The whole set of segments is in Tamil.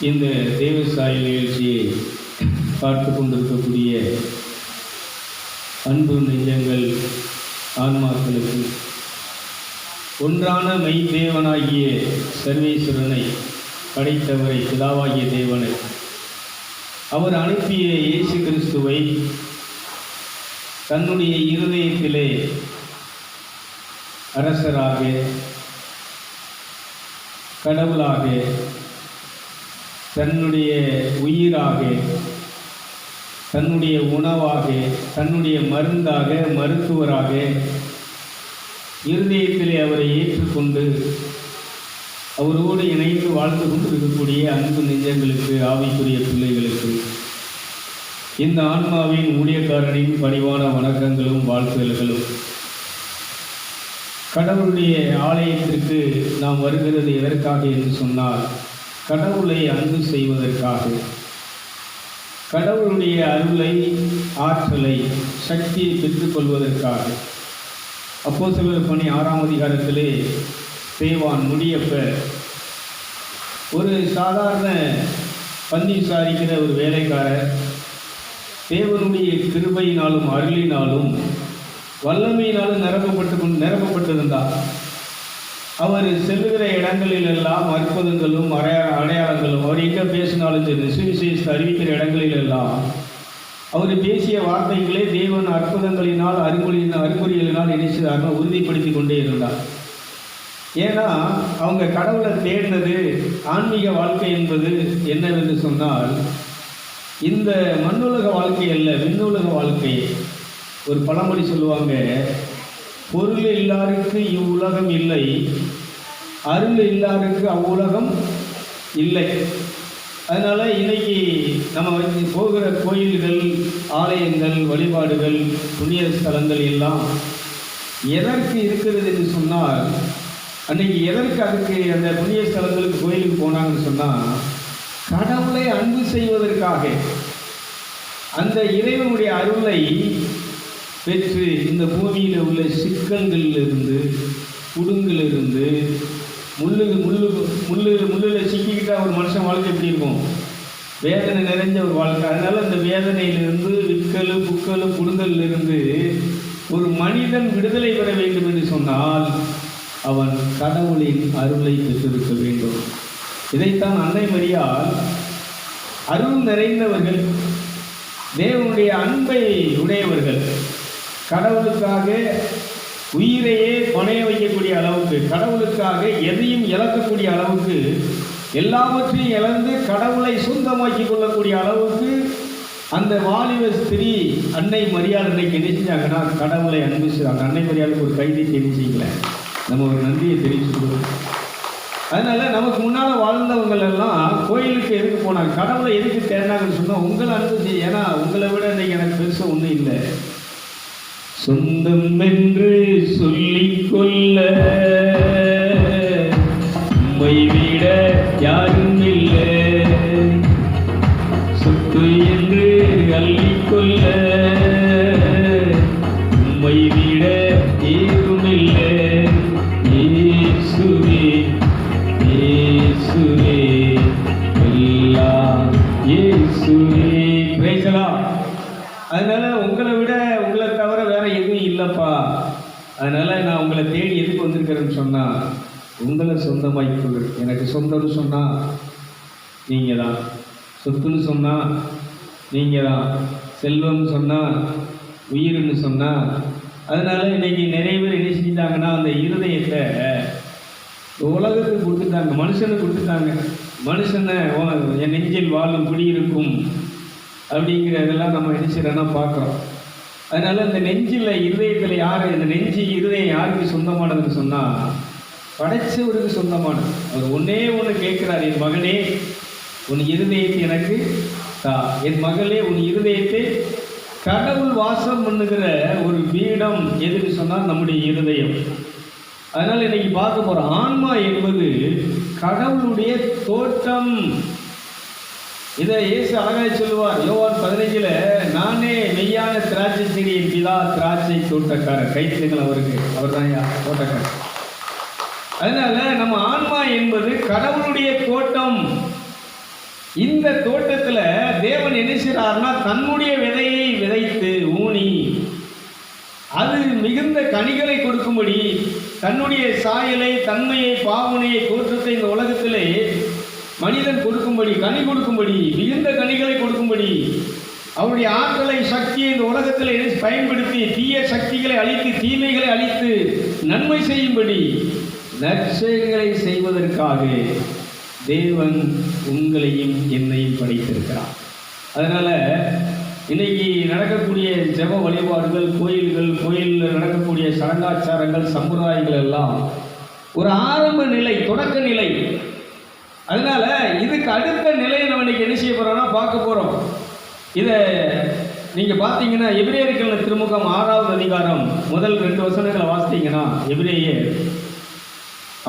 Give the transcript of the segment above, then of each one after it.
இந்த தேவசாய நிகழ்ச்சியை பார்த்து கொண்டிருக்கக்கூடிய அன்பு நெஞ்சங்கள் ஆன்மாக்களுக்கு ஒன்றான மெய் தேவனாகிய சர்வேஸ்வரனை படைத்தவரை பிதாவாகிய தேவனை அவர் அனுப்பிய இயேசு கிறிஸ்துவை தன்னுடைய இருதயத்திலே அரசராக, கடவுளாக, தன்னுடைய உயிராக, தன்னுடைய உணவாக, தன்னுடைய மருந்தாக, மருத்துவராக இருதயத்திலே அவரை ஏற்றுக்கொண்டு அவரோடு இணைந்து வாழ்ந்து கொண்டிருக்கக்கூடிய அன்பு நெஞ்சங்களுக்கு, ஆவிக்குரிய பிள்ளைகளுக்கு இந்த ஆன்மாவின் ஊழியக்காரனின் பணிவான வணக்கங்களும் வாழ்த்துதல்களும். கடவுளுடைய ஆலயத்திற்கு நாம் வருகிறது எதற்காக என்று சொன்னால், கடவுளை அன்பு செய்வதற்காக, கடவுளுடைய அருளை, ஆற்றலை, சக்தியை பெற்றுக்கொள்வதற்காக. அப்போஸ்தலர் பணி 6ஆம் அதிகாரத்திலே தேவான் முடியப்பர் ஒரு சாதாரண பந்தி விசாரிக்கிற ஒரு வேலைக்காரர் தேவனுடைய கிருபையினாலும் அருளினாலும் வல்லமையினாலும் நிரப்பப்பட்டிருந்தார். அவர் செல்லுகிற இடங்களிலெல்லாம் அற்புதங்களும் அடையாளங்களும், அவர் எங்கே பேசினாலும் சரி, சுவிசேஷத்தை அறிவிக்கிற இடங்களிலெல்லாம் அவர் பேசிய வார்த்தைகளே தேவன் அற்புதங்களினால் அறிகுறிகளினால் நினைச்சார்கள் உறுதிப்படுத்தி கொண்டே இருந்தார். ஏன்னா அவங்க கடவுளை தேடினது ஆன்மீக வாழ்க்கை என்பது என்னவென்று சொன்னால், இந்த மண்ணுலக வாழ்க்கை அல்ல, விண்ணுலக வாழ்க்கை. ஒரு பழமொழி சொல்லுவாங்க, பொருள் இல்லாருக்கு இவ்வுலகம் இல்லை, அருள் இல்லாருக்கு அவ்வுலகம் இல்லை. அதனால் இன்னைக்கு நம்ம போகிற கோயில்கள், ஆலயங்கள், வழிபாடுகள், புண்ணிய ஸ்தலங்கள் எல்லாம் எதற்கு இருக்கிறது என்று சொன்னால், அன்றைக்கி எதற்கு அதுக்கு அந்த புண்ணிய ஸ்தலங்களுக்கு கோயிலுக்கு போனாங்கன்னு சொன்னால், கடவுளை அன்பு செய்வதற்காக, அந்த இறைவனுடைய அருளை பெற்று இந்த பூமியில் உள்ள சிக்கல்களிலிருந்து, புடுங்கிலிருந்து, முள்ளில் சிக்கிக்கிட்டால் ஒரு மனுஷன் வாழ்க்கை எப்படி இருக்கும்? வேதனை நிறைஞ்ச ஒரு வாழ்க்கை. அதனால் அந்த வேதனையிலிருந்து, விக்கல், புக்கல், புடுங்கலிருந்து ஒரு மனிதன் விடுதலை பெற வேண்டும் என்று சொன்னால் அவன் கடவுளின் அருளை பெற்றிருக்க வேண்டும். இதைத்தான் அன்னை மரியாள் அருள் நிறைந்தவர்கள், தேவனுடைய அன்பை உடையவர்கள், கடவுளுக்காக உயிரையே பணைய வைக்கக்கூடிய அளவுக்கு, கடவுளுக்காக எதையும் இழக்கக்கூடிய அளவுக்கு, எல்லாவற்றையும் இழந்து கடவுளை சொந்தமாக்கி கொள்ளக்கூடிய அளவுக்கு அந்த வாலிப ஸ்திரீ அன்னை மரியாள் இன்னைக்கு என்ன செஞ்சாங்கன்னா கடவுளை அன்பு செய்வாங்க. அன்னை மரியாளுக்கு ஒரு கைதை தெரிஞ்சிக்கல, நம்ம ஒரு நன்றியை தெரிவிச்சுக்கிறோம். அதனால் நமக்கு முன்னால் வாழ்ந்தவங்கள் எல்லாம் கோயிலுக்கு எதுக்கு போனாங்க, கடவுளை எதுக்கு தேடினாங்கன்னு சொன்னால், உங்களை அன்பு செய்ய. ஏன்னா உங்களை விட இன்றைக்கி எனக்கு பெருசாக ஒன்றும் இல்லை, சொந்தம் என்று சொல்லிக்கொள்ள உம்மை விட யாரும் இல்லை, சொத்து என்று அள்ளிக்கொள்ள உம்மை விட ஏதும் இல்லை, இயேசுவே இயேசுவே எல்லாம் இயேசுவே. Praise the Lord. அதனால உங்களை விட, உங்களை தவிர வேற எதுவும் இல்லைப்பா. அதனால நான் உங்களை தேடி எதுக்கு வந்திருக்கிறேன்னு சொன்னால், உங்களை சொந்தமாக்கி கொள்ளுங்க. எனக்கு சொந்தம்னு சொன்னால் நீங்கள் தான், சொத்துன்னு சொன்னால் நீங்கள் தான், செல்வம்னு சொன்னால், உயிர்னு சொன்னால். அதனால இன்னைக்கு நிறைய பேர் என்ன செஞ்சிட்டாங்கன்னா, அந்த இருதயத்தை உலகத்துக்கு கொடுத்துட்டாங்க, மனுஷனுக்கு கொடுத்துட்டாங்க. மனுஷனை என் நெஞ்சில் வாழும் குடியிருக்கும் அப்படிங்கிறதெல்லாம் நம்ம என்ன செய்யறோன்னா பார்க்குறோம். அதனால இந்த நெஞ்சில், இருதயத்தில் யார், இந்த நெஞ்சு இருதயம் யாருக்கு சொந்தமானதுன்னு சொன்னால், படைச்சவருக்கு சொந்தமானது. அவர் ஒன்றே ஒன்று கேட்குறார், என் மகனே உன் இருதயத்தை எனக்கு தா, என் மகளே உன் இருதயத்தை. கடவுள் வாசம் பண்ணுகிற ஒரு பீடம் எதுன்னு சொன்னால் நம்முடைய இருதயம். அதனால் இன்னைக்கு பார்க்க போகிற ஆன்மா என்பது கடவுளுடைய தோட்டம். இதை இயேசு அழகாக சொல்லுவார். யோவான் 15 நானே மெய்யான திராட்சை செடியின் பிதா, திராட்சை தோட்டக்காரர். கைத்துங்கள் அவருக்கு, அவர் தான் தோட்டக்காரர். அதனால நம்ம ஆன்மா என்பது கடவுளுடைய தோட்டம். இந்த தோட்டத்துல தேவன் என்ன செய்றாருன்னா தன்னுடைய விதையை விதைத்து ஊனி அது மிகுந்த கனிகளை கொடுக்கும்படி தன்னுடைய சாயலை, தன்மையை, பாவனையை, தோற்றத்தை இந்த உலகத்திலே மனிதன் கொடுக்கும்படி, கனி கொடுக்கும்படி, மிகுந்த கனிகளை கொடுக்கும்படி, அவருடைய ஆற்றலை, சக்தியை இந்த உலகத்தில் பயன்படுத்தி தீய சக்திகளை அழித்து, தீமைகளை அழித்து நன்மை செய்யும்படி, நற்செயல்களை செய்வதற்காக தேவன் உங்களையும் என்னையும் படைத்திருக்கிறார். அதனால இன்னைக்கு நடக்கக்கூடிய ஜெப வழிபாடுகள், கோயிலில் நடக்கக்கூடிய சடங்காச்சாரங்கள், சம்பிரதாயங்கள் எல்லாம் ஒரு ஆரம்ப நிலை, தொடக்க நிலை. அதனால இதுக்கு அடுத்த நிலையை நம்ம இன்னைக்கு என்ன செய்ய போறோம்னா பார்க்க போறோம். இதை நீங்க பார்த்தீங்கன்னா எபிரேயர்கள் திருமுகம் 6வது அதிகாரம் முதல் 2 வசனங்களை வாசித்தீங்கன்னா, எபிரேயர்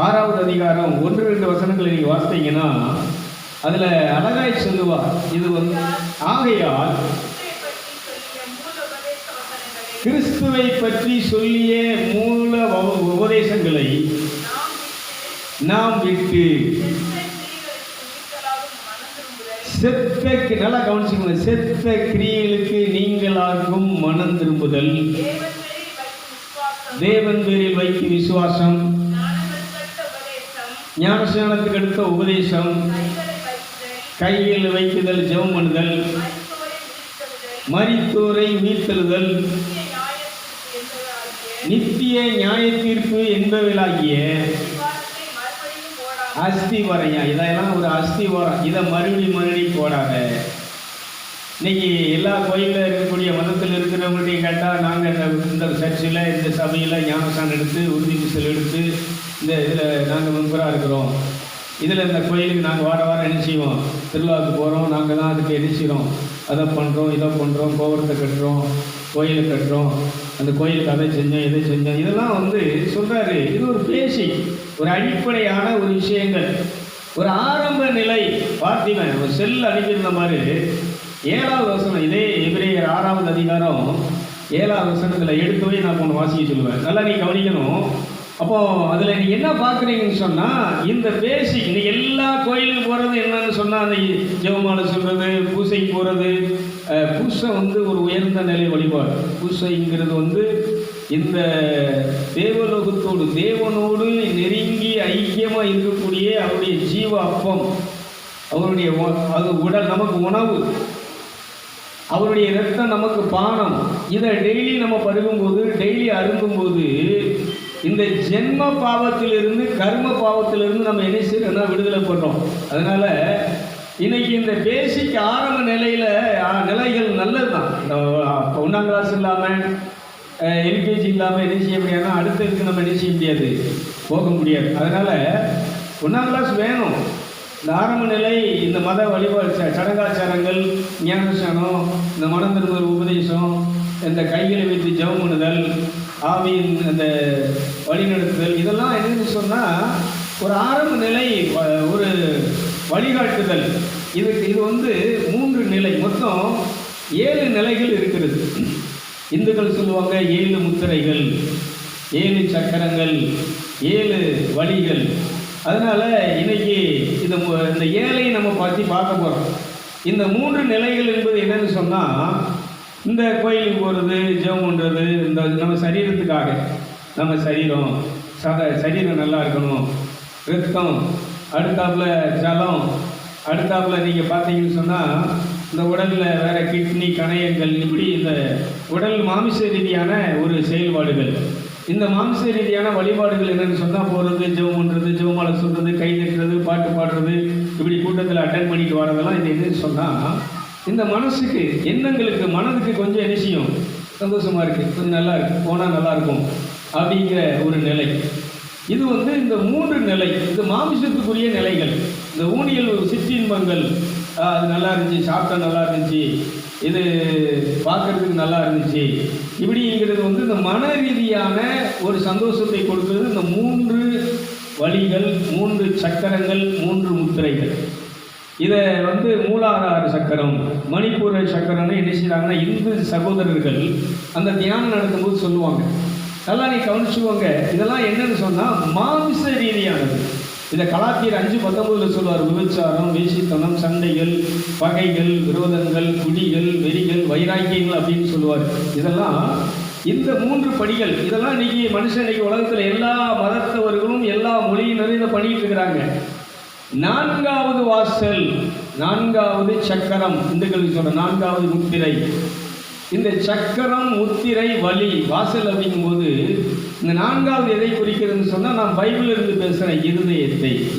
6வது அதிகாரம் 1-2 வசனங்களை நீங்க வாசித்தீங்கன்னா அதுல அழகாய் சொல்லுவார். இது ஆகையால் கிறிஸ்துவை பற்றி சொல்லிய மூல உபதேசங்களை நாம் விட்டு நல்லா கவனிச்சுக்கணும், செத்த கிரியைகளுக்கு நீங்களாகும் மனம் திரும்புதல், தேவன் பேரில் வைக்கும் விசுவாசம், ஞானஸ்நானத்துக்கு அடுத்த உபதேசம், கையில் வைக்குதல், ஜெபம் பண்ணுதல், மரித்தோரை உயிர்த்தெழுதல், நித்திய நியாய தீர்ப்பு என்பவைகளாகிய அஸ்திவாரம். இதெல்லாம் ஒரு அஸ்திவாரம். இதை மறுபடியும் போடாத. இன்னைக்கு எல்லா கோயிலில் இருக்கக்கூடிய மதத்தில் இருக்கிறவங்கள்ட்டையும் கேட்டால், நாங்கள் இந்த சர்ச்சில், இந்த சபையில் ஞானஸ்நானம் எடுத்து, உறுதி பூசல் எடுத்து, இந்த இதில் நாங்கள் மெம்பராக இருக்கிறோம், இதில் இந்த கோயிலுக்கு நாங்கள் வாரம் என்ன செய்வோம், திருவிழாவுக்கு போகிறோம், நாங்கள் தான் அதுக்கு என்ன செய்கிறோம், அதை பண்ணுறோம், இதை பண்ணுறோம், கோபுரத்தை கட்டுறோம், கோயிலை கட்டுறோம், அந்த கோயிலுக்கு அதை செஞ்சோம், இதை செஞ்சோம். இதெல்லாம் சொல்கிறாரு. இது ஒரு பேசிக், ஒரு அடிப்படையான ஒரு விஷயங்கள், ஒரு ஆரம்ப நிலை. பார்த்திவன் ஒரு செல் அனுப்பியிருந்த மாதிரி 7வது வசனம், இதே எபிரேயர் 6வது அதிகாரம் 7வது வசனத்தில் எடுத்து போய் நான் ஒன்று வாசிக்க சொல்லுவேன். நல்லா நீ கவனிக்கணும். அப்போ அதில் நீ என்ன பார்க்குறீங்கன்னு சொன்னால், இந்த பேசிக் இன்னைக்கு எல்லா கோயிலுக்கு போகிறது என்னன்னு சொன்னால், அந்த ஜெபமாலை சொல்கிறது, பூசைக்கு போகிறது. பூசை ஒரு உயர்ந்த நிலை வழிபாடு. பூசைங்கிறது இந்த தேவலோகத்தோடு, தேவனோடு நெருங்கி ஐக்கியமாக இருக்கக்கூடிய அவருடைய ஜீவ அப்பம், அவருடைய அது உடல் நமக்கு உணவு, அவருடைய இரத்தம் நமக்கு பானம். இதை டெய்லி நம்ம பருகும்போது, டெய்லி அருந்தும்போது, இந்த ஜென்ம பாவத்திலிருந்து, கர்ம பாவத்திலிருந்து நம்ம என்ன செய்யறோம்னா விடுதலை பண்ணுறோம். அதனால இன்னைக்கு இந்த பேசிக் ஆரம்ப நிலைகள் நல்லது தான். இந்த 1ஆம் கிளாஸ் இல்லாமல், எல்கேஜி இல்லாமல் என்ன செய்ய முடியாதுன்னா அடுத்ததுக்கு நம்ம என்ன செய்ய முடியாது, போக முடியாது. அதனால 1ஆம் கிளாஸ் வேணும். இந்த ஆரம்ப நிலை, இந்த மத வழிபாடு சடங்காச்சாரங்கள், ஞானஸ்நானம், இந்த மனம் திரும்புதல் உபதேசம், இந்த கைகளை வைத்து ஜெபம் பண்ணுதல், ஆவியின் அந்த வழிநடத்துதல், இதெல்லாம் என்னன்னு சொன்னால் ஒரு ஆரம்ப நிலை, ஒரு வழிகாட்டுதல். இது 3 நிலை, மொத்தம் 7 நிலைகள் இருக்கிறது. இந்துக்கள் சொல்லுவாங்க 7 முத்திரைகள், 7 சக்கரங்கள், 7 வழிகள். அதனால் இன்னைக்கு இந்த 7ஐ நம்ம பார்க்க போகிறோம். இந்த 3 நிலைகள் என்பது என்னன்னு சொன்னால், இந்த கோயிலுக்கு போகிறது, ஜெபம் பண்ணுறது, இந்த நம்ம சரீரத்துக்காக, நம்ம சரீரம் நல்லா இருக்கணும், ரத்தம், அடுத்தாப்புல ஜலம், அடுத்தாப்புல நீங்கள் பார்த்தீங்கன்னு சொன்னால் இந்த உடலில் வேறு கிட்னி, கணையங்கள், இப்படி இந்த உடல் மாமிச ரீதியான ஒரு செயல்பாடுகள். இந்த மாமிச ரீதியான வழிபாடுகள் என்னென்னு சொன்னால், போகிறது, ஜெபம் பண்ணுறது, ஜெபமாலை சொல்கிறது, கை தட்டுறது, பாட்டு பாடுறது, இப்படி கூட்டத்தில் அட்டன் பண்ணிட்டு வரதெல்லாம் இது என்னன்னு சொன்னால், இந்த மனசுக்கு, எண்ணங்களுக்கு, மனதுக்கு கொஞ்சம் என்ன செய்யும், சந்தோஷமாக இருக்குது, கொஞ்சம் நல்லா இருக்குது, போனால் நல்லாயிருக்கும் அப்படிங்கிற ஒரு நிலை. இது இந்த 3 நிலை, இது மாமிசத்துக்குரிய நிலைகள். இந்த ஊனியல் சிற்றின்பங்கள், அது நல்லா இருந்துச்சு, சாப்பிட்டா நல்லா இருந்துச்சு, இது பார்க்கறதுக்கு நல்லா இருந்துச்சு, இப்படிங்கிறது இந்த மன ரீதியான ஒரு சந்தோஷத்தை கொடுக்கிறது. இந்த 3 வழிகள், 3 சக்கரங்கள், 3 முத்திரைகள். இதை மூலாதார சக்கரம், மணிப்பூர சக்கரம்னு என்ன செய்கிறாங்கன்னா, இந்து சகோதரர்கள் அந்த தியானம் நடக்கும்போது சொல்லுவாங்க. நல்லா நீ கவனிச்சுவாங்க. இதெல்லாம் என்னன்னு சொன்னால் மாமிச ரீதியானது. இதை கலாத்தியர் 5:19 சொல்வார். விபச்சாரம், வேசித்தனம், சண்டைகள், பகைகள், விரோதங்கள், குடிகள், வெறிகள், வைராக்கியங்கள் அப்படின்னு சொல்லுவார். இதெல்லாம் இந்த 3 படிகள். இதெல்லாம் இன்னைக்கு மனுஷன் இன்னைக்கு உலகத்தில் எல்லா மதத்தவர்களும் எல்லா மொழியினரும் இதை பண்ணிட்டு இருக்கிறாங்க. 4வது வாசல், 4வது சக்கரம், இந்துக்களுக்கு சொல்ற 4வது முத்திரை. இந்த சக்கரம், முத்திரை, வலி, வாசல் அப்படிங்கும்போது இந்த 4வது எதை குறிக்கிறதுன்னு சொன்னால், நான் பைபிளில் இருந்து பேசுகிறேன்.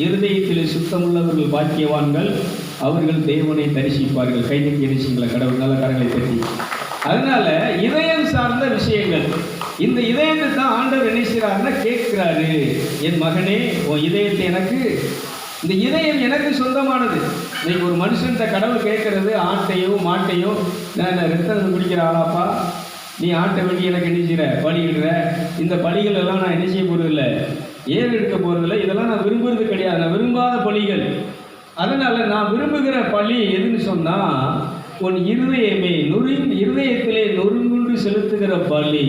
இருதயத்தில் சுத்தமுள்ளவர்கள் பாக்கியவான்கள், அவர்கள் தேவனை தரிசிப்பார்கள். கைதட்டி அடிச்சிங்களா கடவுள் நல்ல கரங்களை தட்டி. அதனால இதயம் சார்ந்த விஷயங்கள். இந்த இதயத்தை தான் ஆண்டவர் என்ன செய்கிறாருன்னா கேட்கிறாரு, என் மகனே உன் இதயத்தை எனக்கு, இந்த இதயம் எனக்கு சொந்தமானது. இன்னைக்கு ஒரு மனுஷன்கிட்ட கடவுள் கேட்கறது, ஆட்டையோ மாட்டையோ, நான் ரத்தத்தை குடிக்கிற ஆளாப்பா, நீ ஆட்டை வெட்டி எனக்கு என்ன செய்கிற பலியிடுற, இந்த பலிகள் எல்லாம் நான் என்ன செய்ய போகிறதில்லை, ஏறு எடுக்க போகிறதில்லை, இதெல்லாம் நான் விரும்புறது கிடையாது, நான் விரும்பாத பலிகள். அதனால் நான் விரும்புகிற பலி எதுன்னு சொன்னால், உன் இருதயமே இருதயத்திலே நொறுங்குண்டு செலுத்துகிற பலி,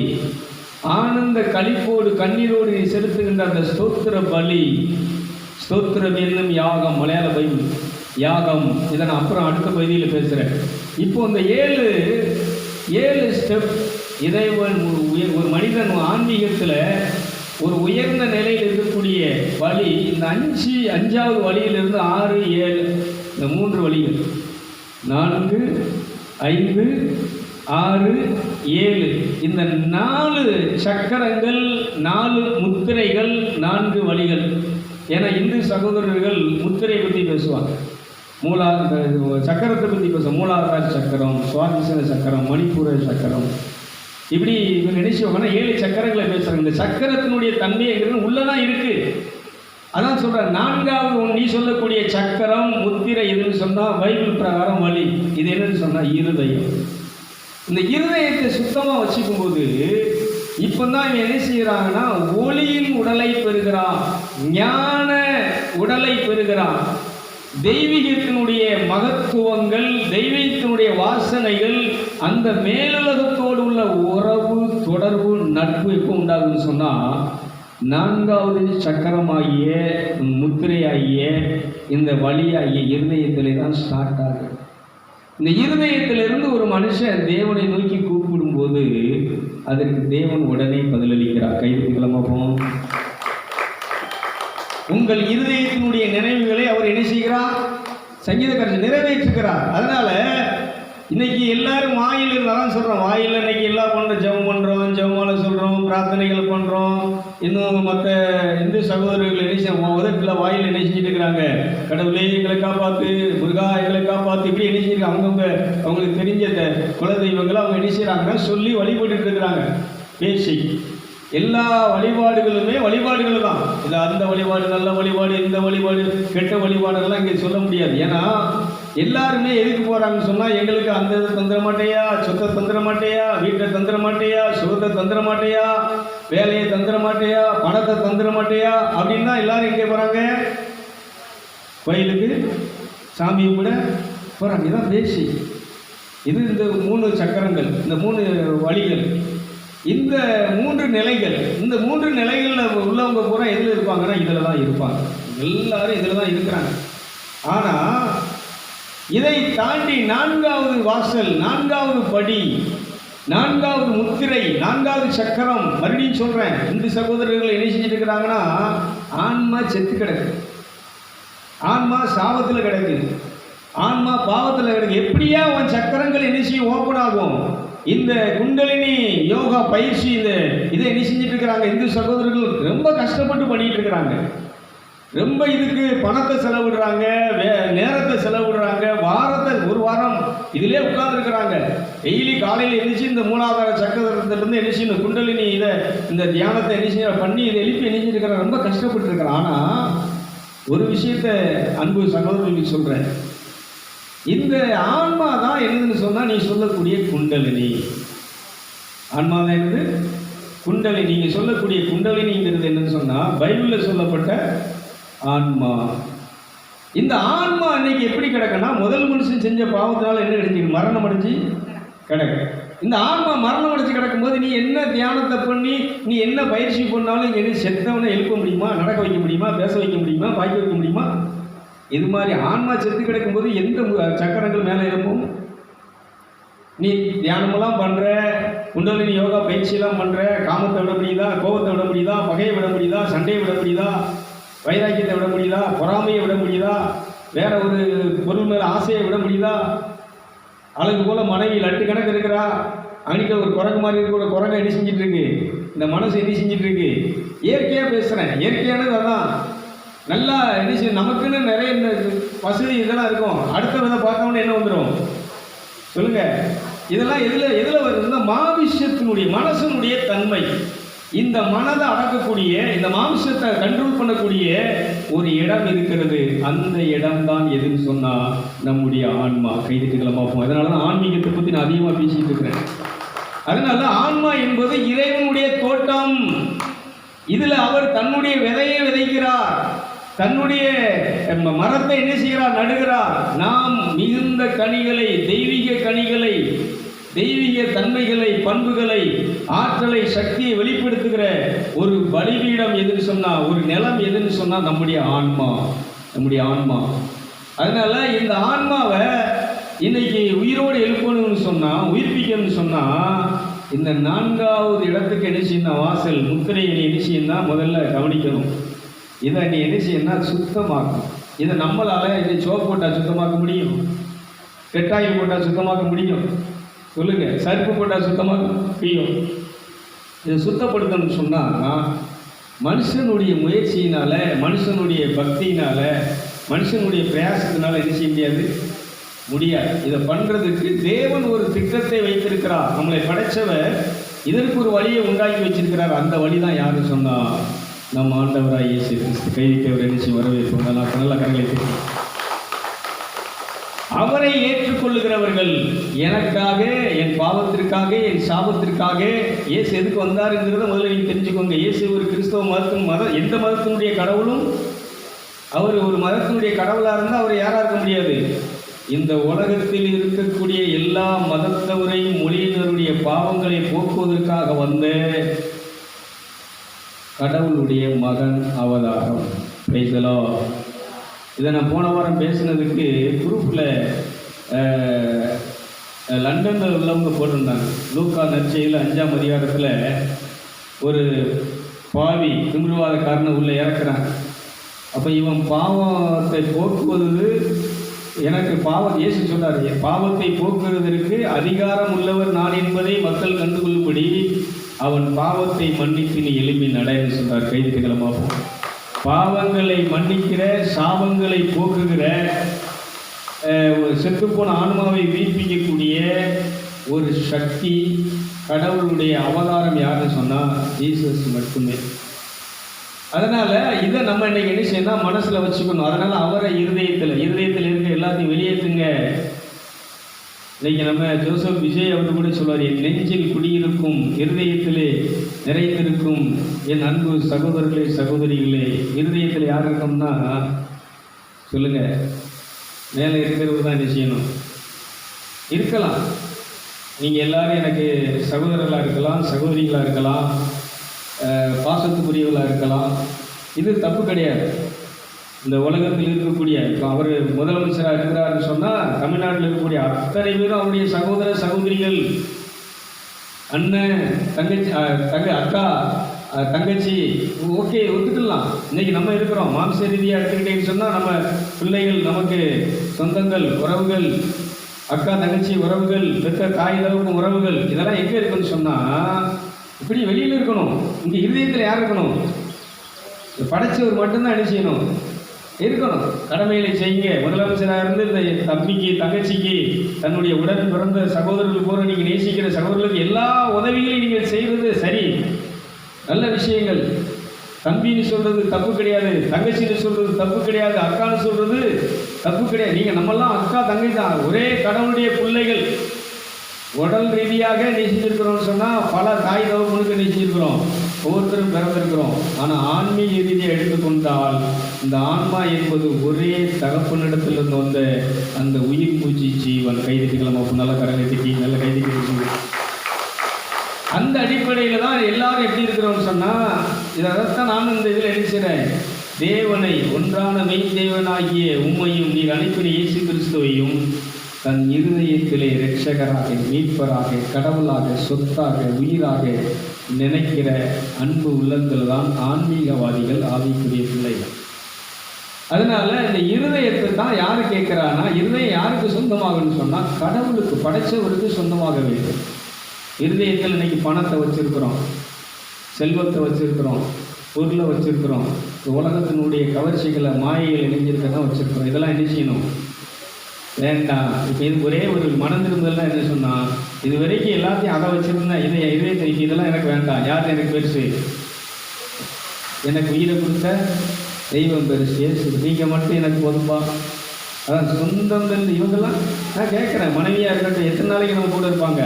ஆனந்த களிப்போடு கண்ணீரோடு நீ செலுத்துகின்ற அந்த ஸ்தோத்திர பலி. ஸ்தோத்திரம் என்னும் யாகம், மலையாள பைபிள் யாகம். இதை நான் அப்புறம் அடுத்த பகுதியில் பேசுகிறேன். இப்போ இந்த 7 ஸ்டெப். இதை ஒரு மனிதன் ஆன்மீகத்தில் ஒரு உயர்ந்த நிலையில் இருக்கக்கூடிய வழி இந்த 5வது வழியிலிருந்து 6, 7 இந்த 3 வழிகள். 4, 5, 6, 7 இந்த 4 சக்கரங்கள், 4 முத்திரைகள், 4 வழிகள். ஏன்னா இந்து சகோதரர்கள் முத்திரையை பற்றி பேசுவாங்க, சக்கரத்தை பற்றி பேசுவாங்க. மூலாதார சக்கரம், சுவாதிசன சக்கரம், மணிப்பூர சக்கரம், இப்படி இவங்க நினைச்சுவாங்கன்னா 7 சக்கரங்களை பேசுகிறாங்க. இந்த சக்கரத்தினுடைய தன்மைங்கிறது உள்ளதான் இருக்கு. அதான் சொல்கிறேன், 4வது நீ சொல்லக்கூடிய சக்கரம், முத்திரை எதுன்னு சொன்னால் பைபிள் பிரகாரம் வழி. இது என்னன்னு சொன்னால் இருதயம். இந்த இருதயத்தை சுத்தமாக வச்சுக்கும் போது இப்போ தான் இவன் என்ன செய்கிறாங்கன்னா, ஒளியின் உடலை பெறுகிறான், ஞான உடலை பெறுகிறான். தெய்வீகத்தினுடைய மகத்துவங்கள், தெய்வீகத்தினுடைய வாசனைகள், அந்த மேலுலகத்தோடு உள்ள உறவு, தொடர்பு, நட்பு எப்போ உண்டாகுன்னு சொன்னால், 4வது சக்கரமாகிய முத்திரையாகிய இந்த வழியாகிய இருதயத்திலே தான் ஸ்டார்ட் ஆகுது. இந்த இருதயத்திலிருந்து ஒரு மனுஷன் தேவனை நோக்கி கூப்பிடும்போது அதற்கு தேவன் உடனே பதிலளிக்கிறார். கைதுக்கிழமை போகும். உங்கள் இருதயத்தினுடைய நினைவுகளை அவர் என்ன செய்கிறார்? சங்கீதக்காரர் நிறைவேற்றுகிறார். அதனால இன்னைக்கு எல்லாரும் வாயில் இருந்தாலும் சொல்கிறோம், வாயில் இன்னைக்கு எல்லாம் பண்ணுறோம், ஜெபம் பண்ணுறோம், ஜெபமால சொல்கிறோம், பிரார்த்தனைகள் பண்ணுறோம். இன்னும் மற்ற இந்து சகோதரர்கள் என்ன உதட்டில் வாயில் என்ன செஞ்சுட்டு இருக்கிறாங்க, கடவுளே எங்களை காப்பாற்று, முருகா எங்களை காப்பாற்று, இப்படி என்ன செய்யறாங்க. அவங்களுக்கு தெரிஞ்ச குல தெய்வங்களை அவங்க என்ன செய்கிறாங்கன்னா சொல்லி வழிபட்டு இருக்கிறாங்க. பேசி எல்லா வழிபாடுகளுமே வழிபாடுகள் தான். இது அந்த வழிபாடு நல்ல வழிபாடு, இந்த வழிபாடு கெட்ட வழிபாடுகள்லாம் இங்கே சொல்ல முடியாது. ஏன்னா எல்லாருமே எதுக்கு போகிறாங்கன்னு சொன்னால், எங்களுக்கு அந்த தந்துட மாட்டேயா, சொத்தை தந்துட மாட்டேயா, வீட்டை தந்துட மாட்டேயா, சுகத்தை தந்துட மாட்டேயா, வேலையை தந்துட மாட்டேயா, பணத்தை தந்துட மாட்டேயா அப்படின்னு தான் எல்லாரும் எங்கே போகிறாங்க, கோயிலுக்கு சாமியை கூட போகிறாங்க. இதான் பேசி. இது இந்த 3 சக்கரங்கள், இந்த 3 வழிகள், இந்த 3 நிலைகள். இந்த 3 நிலைகளில் உள்ளவங்க பூரா எதில் இருப்பாங்கன்னா இதில் தான் இருப்பாங்க. எல்லாரும் இதில் தான் இருக்கிறாங்க. ஆனால் இதை தாண்டி 4வது வாசல், 4வது படி, 4வது முத்திரை, 4வது சக்கரம். மறுபடியும் சொல்கிறேன், இந்த சகோதரர்கள் என்ன செஞ்சுட்டு இருக்கிறாங்கன்னா, ஆன்மா செத்து கிடக்கு, ஆன்மா சாபத்தில் கிடக்கு, ஆன்மா பாவத்தில் கிடக்கு. எப்படியா உன் சக்கரங்கள் என்ன செய்யும்? ஓப்பன் ஆகும். இந்த குண்டலினி யோகா பயிற்சி இதை என்ன செஞ்சுட்டு இருக்கிறாங்க இந்து சகோதரர்கள்? ரொம்ப கஷ்டப்பட்டு பண்ணிட்டு இருக்கிறாங்க. ரொம்ப இதுக்கு பணத்தை செலவிடுறாங்க, நேரத்தை செலவிடுறாங்க. ஒரு வாரம் இதிலே உட்கார்ந்துருக்கிறாங்க. டெய்லி காலையில் எழுந்திரிச்சு இந்த மூலாதார சக்கரத்திலிருந்து எழுச்சி இந்த குண்டலினி இந்த தியானத்தை எழுச்சி பண்ணி இதை எழுப்பி எழுந்திருக்கிறாங்க. ரொம்ப கஷ்டப்பட்டு இருக்கிறாங்க. ஆனால் ஒரு விஷயத்தை அன்பு சகோதரர்களுக்கு சொல்கிறேன், இந்த ஆன்மா தான் என்னதுன்னு சொன்னால், நீ சொல்லக்கூடிய குண்டலினி ஆன்மா தான் என்னது? குண்டலினி. நீங்கள் சொல்லக்கூடிய குண்டலினிங்கிறது என்னன்னு சொன்னால், பைபிளில் சொல்லப்பட்ட ஆன்மா. இந்த ஆன்மா அன்னைக்கு எப்படி கிடக்குன்னா, முதல் மனுஷன் செஞ்ச பாவத்தினால என்ன கிடைச்சிருக்கு? மரணம் அடைஞ்சு கிடக்கு. இந்த ஆன்மா மரணம் அடைச்சு கிடக்கும்போது நீ என்ன தியானத்தை பண்ணி நீ என்ன பயிற்சி பண்ணாலும் இங்கே செத்தவனை எழுப்ப முடியுமா, நடக்க வைக்க முடியுமா, பேச வைக்க முடியுமா, பாய்க்க வைக்க முடியுமா? இது மாதிரி ஆன்மா செத்து கிடக்கும்போது எந்த சக்கரங்கள் மேலே இருக்கும்? நீ தியானமெல்லாம் பண்ணுற, குண்டலினி யோகா பயிற்சியெல்லாம் பண்ணுற, காமத்தை விட முடியுதா, கோபத்தை விட முடியுதா, பகையை விட முடியுதா, சண்டையை விட முடியுதா, வைராக்கியத்தை விட முடியுதா, பொறாமையை விட முடியுதா, வேற ஒரு பொருள் மேலே ஆசையை விட முடியுதா? அழகு போல மனைவி லட்டு கணக்கு இருக்கிறா, அன்னைக்கு ஒரு குரங்கு மாதிரி இருக்கிற குரங்கை என்ன செஞ்சிட்டு இருக்கு, இந்த மனசு என்ன செஞ்சிட்டு இருக்கு? இயற்கையாக பேசுகிறேன், இயற்கையானது அதான். நல்லா என்ன செய்ய, நமக்குன்னு நிறைய இந்த வசதி இதெல்லாம் இருக்கும். அடுத்த விதை பார்த்தோம்னா என்ன வந்துடும் சொல்லுங்க? இதெல்லாம் எதில் வருதுன்னா மாமிசத்தினுடைய மனசனுடைய தன்மை. இந்த மனதை அடக்கக்கூடிய, இந்த மாம்சத்தை கண்ட்ரோல் பண்ணக்கூடிய ஒரு இடம் இருக்கிறது. அந்த இடம் தான் எதுன்னு சொன்னா நம்முடைய ஆன்மா. கைதுட்டுகளை பார்ப்போம். அதனால தான் ஆன்மீகத்தை பற்றி நான் அதிகமாக பேசிட்டு இருக்கிறேன். அதனால ஆன்மா என்பது இறைவனுடைய தோட்டம். இதுல அவர் தன்னுடைய விதையை விதைக்கிறார், தன்னுடைய மரத்தை என்ன செய்கிறார், நடுகிறார். நாம் மிகுந்த கனிகளை, தெய்வீக கனிகளை, தெய்வீக தன்மைகளை, பண்புகளை, ஆற்றலை, சக்தியை வெளிப்படுத்துகிற ஒரு பலிபீடம் எதுன்னு சொன்னா, ஒரு நிலம் எதுன்னு சொன்னா நம்முடைய ஆன்மா, நம்முடைய ஆன்மா. அதனால இந்த ஆன்மாவை இன்னைக்கு உயிரோடு எழுப்பணும்னு சொன்னா, உயிர்ப்பிக்கணும்னு சொன்னா, இந்த 4வது இடத்துக்கு என்ன செய்யணும், வாசல் முத்திரையை நீ என்ன செய்யணும்னா முதல்ல கவனிக்கணும். இதை நீ என்ன செய்யணும்னா சுத்தமாக்கும். இதை நம்மளால இதை சோப்பு போட்டால் சுத்தமாக்க முடியும், கெட்டாயில் போட்டால் சுத்தமாக்க முடியும், சொல்லுங்க, சர்ப்பு போட்டால் சுத்தமாக்க முடியும். இதை சுத்தப்படுத்தணும்னு சொன்னால் மனுஷனுடைய முயற்சியினால, மனுஷனுடைய பக்தியினால, மனுஷனுடைய பிரயாசத்தினால என்ன செய்ய முடியாது, முடியாது. இதை பண்றதுக்கு தேவன் ஒரு திட்டத்தை வைத்திருக்கிறார். நம்மளை படைச்சவர் இதற்கு ஒரு வழியை உண்டாக்கி வச்சிருக்கிறார். அந்த வழி தான் யாருன்னு சொன்னா நம்ம ஆண்டவராய் இயேசு கிறிஸ்து. கைதிக்கவர் என்ன செய்ய வரவேற்போம். நல்லா கரங்களை அவரை ஏற்றுக்கொள்ளுகிறவர்கள், எனக்காக, என் பாவத்திற்காக, என் சாபத்திற்காக இயேசு எதுக்கு வந்தாருங்கிறத முதல்ல நீங்க தெரிஞ்சுக்கோங்க. இயேசு ஒரு கிறிஸ்தவ எந்த மதத்தினுடைய கடவுளும், அவர் ஒரு மதத்தினுடைய கடவுளாக இருந்தால் அவர் யாராக இருக்க முடியாது. இந்த உலகத்தில் இருக்கக்கூடிய எல்லா மதத்தவரையும் மொழியினருடைய பாவங்களை போக்குவதற்காக வந்த கடவுளுடைய மகன் அவதாரம். பேசலோ இதை நான் போன வாரம் பேசினதுக்கு குரூப்பில் லண்டனில் உள்ளவங்க போட்டிருந்தாங்க. லூக்கா நற்செய்தியில் 5ஆம் அதிகாரத்தில் ஒரு பாவி திமிர்வாதக்காரனை உள்ளே இறக்குறான். அப்போ இவன் பாவத்தை போக்குவது, எனக்கு பாவம், இயேசு சொன்னார், பாவத்தை போக்குவதற்கு அதிகாரம் உள்ளவர் நான் என்பதை மக்கள் கண்டுகொள்ளும்படி அவன் பாவத்தை மன்னித்து நீ எழுப்பி நடைன்னு சொன்னார். கைதிகளை பார்ப்போம். பாவங்களை மன்னிக்கிற, சாபங்களை போக்குகிற, செத்துப்போன ஆன்மாவை உயிர்ப்பிக்கக்கூடிய ஒரு சக்தி, கடவுளுடைய அவதாரம் யாருன்னு சொன்னால் ஜீசஸ் மட்டுமே. அதனால் இதை நம்ம இன்னைக்கு என்ன செய்யணும், மனசில் வச்சுக்கணும். அதனால் அவரை இருதயத்தில் இருக்க எல்லாத்தையும் வெளியேற்றுங்க. இன்னைக்கு நம்ம ஜோசப் விஜய் அவர் கூட சொல்வார், என் நெஞ்சில் குடியிருக்கும், இருதயத்திலே நிறைந்திருக்கும் என் அன்பு சகோதரர்களே, சகோதரிகளே. இருதயத்தில் யார் இருக்கோம்னா சொல்லுங்க, மேலே இருக்கிறது தான் என்ன செய்யணும். இருக்கலாம், நீங்கள் எல்லாரும் எனக்கு சகோதரர்களாக இருக்கலாம், சகோதரிகளாக இருக்கலாம், பாசத்துக்குரியவர்களாக இருக்கலாம். இது தப்பு கிடையாது. இந்த உலகத்தில் இருக்கக்கூடிய, இப்போ அவர் முதலமைச்சராக இருக்கிறாருன்னு சொன்னால் தமிழ்நாட்டில் இருக்கக்கூடிய அத்தனை பேரும் அவருடைய சகோதர சகோதரிகள், அண்ணன், தங்கச்சி, அக்கா, தங்கச்சி, ஓகே, ஒத்துக்கலாம். இன்னைக்கு நம்ம இருக்கிறோம் மாம்ச ரீதியாக எடுத்துக்கிட்டேன்னு சொன்னால் நம்ம பிள்ளைகள், நமக்கு சொந்தங்கள், உறவுகள், அக்கா தங்கச்சி உறவுகள், பெற்ற தாய் தகவல் உறவுகள், இதெல்லாம் எங்கே இருக்குன்னு சொன்னால் இப்படி வெளியில் இருக்கணும். இங்கே இருதயத்தில் யார் இருக்கணும், படைச்சவர் மட்டும்தான் என்ன செய்யணும், இருக்கணும். கடமைகளை செய்யுங்க. முதலமைச்சராக இருந்து இந்த தம்பிக்கு, தங்கச்சிக்கு, தன்னுடைய உடன் பிறந்த சகோதரர்கள் போல நீங்கள் நேசிக்கிற சகோதரர்களுக்கு எல்லா உதவிகளையும் நீங்கள் செய்கிறது சரி, நல்ல விஷயங்கள். தம்பின்னு சொல்றது தப்பு கிடையாது, தங்கச்சின்னு சொல்றது தப்பு கிடையாது, அக்கான்னு சொல்றது தப்பு கிடையாது. நீங்கள் நம்மெல்லாம் அக்கா தங்கச்சி தான், ஒரே கடவுளுடைய பிள்ளைகள். உடல் ரீதியாக நேசிச்சிருக்கிறோம்னு சொன்னால் பல தாய் தகவலுக்கு நேசிச்சிருக்கிறோம், ஒவ்வொருத்தரும் பிறந்திருக்கிறோம். ஆனால் ஆன்மீக ரீதியாக எடுத்துக்கொண்டால் இந்த ஆன்மா என்பது ஒரே தகப்பனிடத்திலிருந்து வந்த அந்த உயிர் மூச்சு ஜீவன். கைதிக்கலாம், அப்போ நல்ல கரங்களை திட்டி நல்ல கைதிக்கு சொன்னா, இதைத்தான் நானும் இந்த இதில் எழுதுகிறேன். தேவனை ஒன்றான மெய் தேவனாகிய உம்மையும் நீர் அனுப்பின இயேசு கிறிஸ்துவையும் தன் இருதயத்திலே இரட்சகராக, மீட்பராக, கடவுளாக, சொத்தாக, உயிராக நினைக்கிற அன்பு உள்ளங்கள் தான் ஆன்மீகவாதிகள், ஆவிக்குரிய பிள்ளைகள். அதனால இந்த இருதயத்தை தான் யாரு கேட்கிறான்னா, இருதயம் யாருக்கு சொந்தமாகுன்னு சொன்னா கடவுளுக்கு, படைச்சவருக்கு சொந்தமாக வேண்டும். இருதயத்தில் இன்னைக்கு பணத்தை வச்சிருக்கிறோம், செல்வத்தை வச்சிருக்கிறோம், பொருளை வச்சிருக்கிறோம், உலகத்தினுடைய கவர்ச்சிகளை, மாயைகள் இணைஞ்சிருக்கதான் வச்சிருக்கிறோம். இதெல்லாம் என்ன செய்யணும்? வேண்டாம். இப்போ இது ஒரே ஒரு மனம் திரும்புதல்லாம் என்ன சொன்னால், இது வரைக்கும் எல்லாத்தையும் அதை வச்சுருந்தேன், இதயத்தை இதெல்லாம் எனக்கு வேண்டாம். யார் எனக்கு பெருசு? எனக்கு உயிரை கொடுத்த தெய்வம் பெருசு, ஏசு. நீங்கள் மட்டும் எனக்கு போதும்பா. அதான் சொந்தம் இருந்து இவங்கெல்லாம் நான் கேட்குறேன். மனைவியாக இருக்கட்டும் எத்தனை நாளைக்கு நம்ம கூட இருப்பாங்க?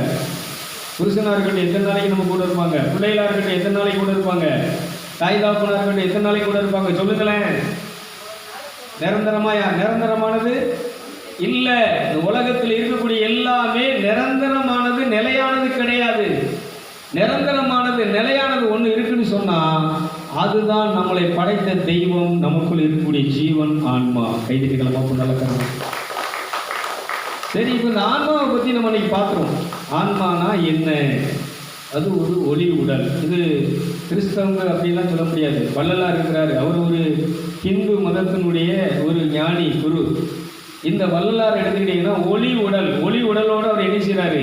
புருஷனாக இருக்கட்டும் எத்தனை நாளைக்கு நம்ம கூட இருப்பாங்க? பிள்ளைகளாக இருக்கட்டும் எத்தனை நாளைக்கு கூட இருப்பாங்க? தாய் தாப்பனாக இருக்கட்டும் எத்தனை நாளைக்கு கூட இருப்பாங்க? சொல்லுங்களேன். நிரந்தரமாயா? நிரந்தரமானது இல்லை. இந்த உலகத்தில் இருக்கக்கூடிய எல்லாமே நிரந்தரமானது, நிலையானது கிடையாது. நிரந்தரமானது, நிலையானது ஒன்று இருக்குன்னு சொன்னா அதுதான் நம்மளை படைத்த தெய்வம், நமக்குள் இருக்கக்கூடிய ஜீவன், ஆன்மா. கைதிகளமா கொண்டாடலாம். சரி, இப்போ இந்த ஆன்மாவை பற்றி நம்ம இன்னைக்கு பார்க்குறோம். ஆன்மானா என்ன? அது ஒரு ஒளி உடல். இது கிறிஸ்தவங்க அப்படின்லாம் சொல்ல முடியாது. வள்ளலார் இருக்கிறாரு, அவர் ஒரு ஹிந்து மதத்தினுடைய ஒரு ஞானி குரு. இந்த வள்ளலார் எடுத்துக்கிட்டீங்கன்னா ஒளி உடல், ஒளி உடலோடு அவர் என்ன செய்கிறாரு?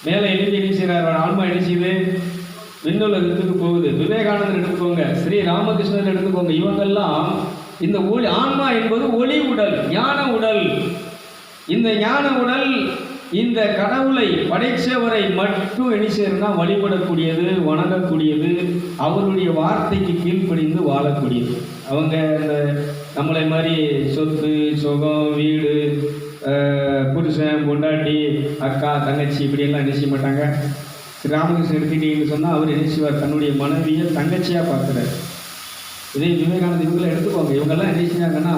மேலே எழுதி என்ன செய்கிறார்? ஆன்மா என்ன செய்யுது? விண்ணுலகத்துக்கு போகுது. விவேகானந்தர் எடுத்துக்கோங்க, ஸ்ரீ ராமகிருஷ்ணர் எடுத்துக்கோங்க, இவங்கெல்லாம் இந்த ஒளி, ஆன்மா என்பது ஒளி உடல், ஞான உடல். இந்த ஞான உடல் இந்த கடவுளை படைச்சவரை மட்டும் என்ன செய்யறதுனா வழிபடக்கூடியது, வணங்கக்கூடியது, அவருடைய வார்த்தைக்கு கீழ்ப்படிந்து வாழக்கூடியது. அவங்க இந்த நம்மளை மாதிரி சொத்து, சுகம், வீடு, புருஷன், பொண்டாட்டி, அக்கா, தங்கச்சி இப்படியெல்லாம் என்ன செய்ய மாட்டாங்க. ராமகிருஷ்ணன் எடுத்துக்கிட்டீங்கன்னு சொன்னால் அவர் என்ன செய்வார்? தன்னுடைய மனைவியை தங்கச்சியாக பார்க்குறார். இதே விவேகானந்த இவங்களை எடுத்துக்கோங்க, இவங்கெல்லாம் என்ன செஞ்சாங்கன்னா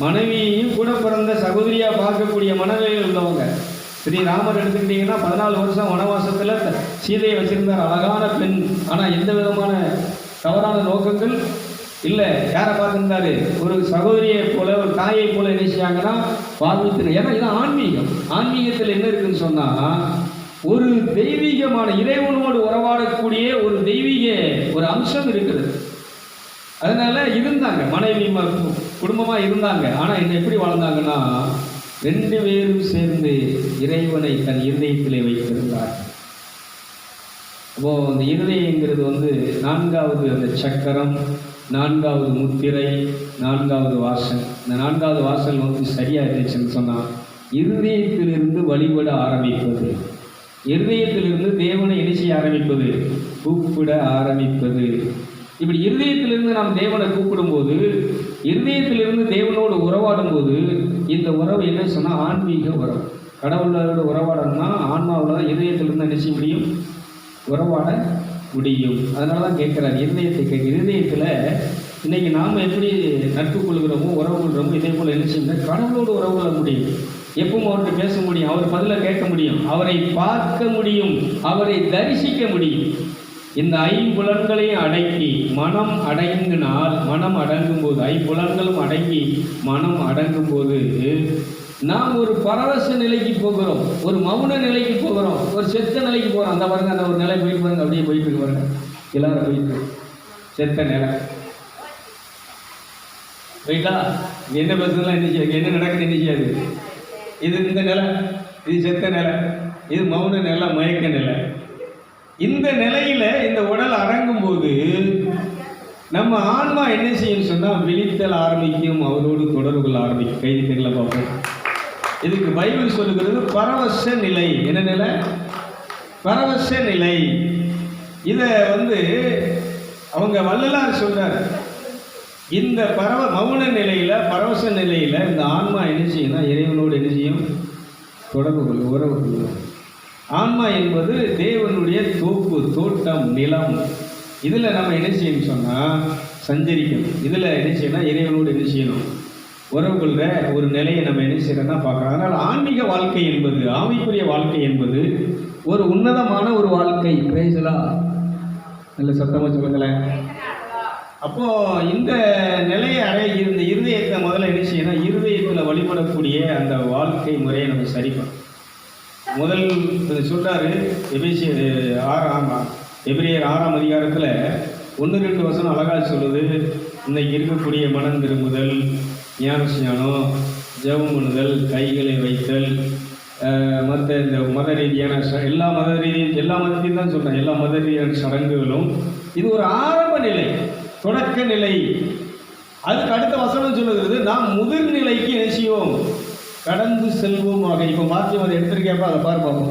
மனைவியையும் கூட பிறந்த சகோதரியாக பார்க்கக்கூடிய மனைவிகள் உள்ளவங்க. ஸ்ரீராமர் எடுத்துக்கிட்டிங்கன்னா 14 வருஷம் வனவாசத்தில் சீதையை வச்சுருந்தார், அழகான பெண். ஆனால் எந்த விதமான தவறான நோக்கங்கள் இல்லை. யாரை பார்த்துருந்தாரு? ஒரு சகோதரியை போல, ஒரு தாயை போல என்ன செய்யாங்கன்னா வாழ்வித்து. ஏன்னா இது ஆன்மீகம். ஆன்மீகத்தில் என்ன இருக்குன்னு சொன்னால் ஒரு தெய்வீகமான இறைவனோடு உறவாடக்கூடிய ஒரு தெய்வீக ஒரு அம்சம் இருக்குது. அதனால இருந்தாங்க, மனைவி குடும்பமாக இருந்தாங்க. ஆனால் என்ன எப்படி வாழ்ந்தாங்கன்னா 2 பேரும் சேர்ந்து இறைவனை தன் இருதயத்திலே வைத்திருந்தார். அப்போ அந்த இருதயங்கிறது 4வது அந்த சக்கரம், 4வது முத்திரை, 4வது வாசல். இந்த 4வது வாசல் சரியாக இருந்துச்சுன்னு சொன்னால் இருதயத்திலிருந்து வழிபட ஆரம்பிப்பது, இருதயத்திலிருந்து தேவனை என்ன செய்ய ஆரம்பிப்பது? கூப்பிட ஆரம்பிப்பது. இப்படி இருதயத்திலிருந்து நாம் தேவனை கூப்பிடும்போது, இருதயத்திலிருந்து தேவனோடு உறவாடும் போது இந்த உறவு என்ன சொன்னால் ஆன்மீக உறவு. கடவுளோட உறவாடணும்னா ஆன்மாவில் தான் இருதயத்திலிருந்து என்ன செய்ய முடியும்? உறவாட முடியும். அதனால தான் கேட்குறாரு, இருதயத்தை கேட்க. இருதயத்தில் இன்றைக்கி நாம் எப்படி நட்பு கொள்கிறோமோ, உறவு கொள்கிறோமோ, இதே போல் என்ன செய்யணும்? கடவுளோடு உறவு கொள்ள முடியும். எப்பவும் அவர்கிட்ட பேச முடியும், அவர் பதிலை கேட்க முடியும், அவரை பார்க்க முடியும், அவரை தரிசிக்க முடியும். இந்த 5 புலன்களையும் அடக்கி மனம் அடங்கினால், மனம் அடங்கும் போது, 5 புலன்களும் அடங்கி மனம் அடங்கும் போது நாம் ஒரு பரவச நிலைக்கு போகிறோம், ஒரு மௌன நிலைக்கு போகிறோம், ஒரு செத்த நிலைக்கு போகிறோம். அந்த பாருங்க, அந்த ஒரு நிலை போயிட்டு பாருங்க, அப்படியே போயிட்டு இருக்கு பாருங்க, எல்லாரும் போயிட்டு செத்த நிலை போயிட்டா என்ன பேசுறதுலாம் என்ன செய்யாது, என்ன நடக்குது என்ன செய்யாது. இது இந்த நிலை, இது செத்த நிலை, இது மௌன நிலை, மயக்க நிலை. இந்த நிலையில இந்த உடல் அடங்கும் போது நம்ம ஆன்மா என்ன செய்யும் சொன்னா விழித்தல் ஆரம்பிக்கும், அவரோடு தொடர்பு கொள்ள ஆரம்பிக்கும். கைதிகளை பார்ப்போம். இதுக்கு பைபிள் சொல்லுகிறது பரவச நிலை. என்ன நிலை? பரவச நிலை. இதை அவங்க வள்ளலார் சொல்றாரு. இந்த மௌன நிலையில, பரவச நிலையில இந்த ஆன்மா என்ன செய்யும்னா இறைவனோடு என்ன செய்யும்? தொடர்பு கொள்ள, உறவு கொள்ளும். ஆன்மா என்பது தேவனுடைய தோப்பு, தோட்டம், நிலம். இதில் நம்ம என்ன செய்யணும் சொன்னால் சஞ்சரிக்கணும். இதில் என்ன செய்யணும்? இறைவனோடு என்ன செய்யணும்? உறவு கொள்கிற ஒரு நிலையை நம்ம என்ன செய்யறோம்னா பார்க்கலாம். அதனால் ஆன்மீக வாழ்க்கை என்பது, ஆவிக்குரிய வாழ்க்கை என்பது ஒரு உன்னதமான ஒரு வாழ்க்கை. பிரைஸ்லா நல்ல சத்தமாக சொல்லுங்களேன். அப்போ இந்த நிலையை அடைய இந்த இருதயத்தை முதல்ல என்ன செய்யணும், இருதயத்தில் வழிபடக்கூடிய அந்த வாழ்க்கை முறையை நம்ம சரி பண்ணணும். முதல் சொல்றாரு எபிரேயர் 6ஆம் அதிகாரத்தில் 1-2 வசனம் அழகாக சொல்லுது. இன்னைக்கு இருக்கக்கூடிய மனம் திரும்புதல், ஞானம், ஜெபம் பண்ணுதல், கைகளை வைத்தல், மற்ற இந்த மத ரீதியான எல்லா மதத்தையும் தான் சொல்கிறேன், எல்லா மத ரீதியான சடங்குகளும் இது ஒரு ஆரம்ப நிலை, தொடக்க நிலை. அதுக்கு அடுத்த வசனம் சொல்லுகிறது, நாம் முதிர்நிலைக்கு என்ன செய்வோம், கடந்து செல்வோம். இப்போ மாற்றி அதை எடுத்துருக்கேப்பா, அதை பார்ப்போம்.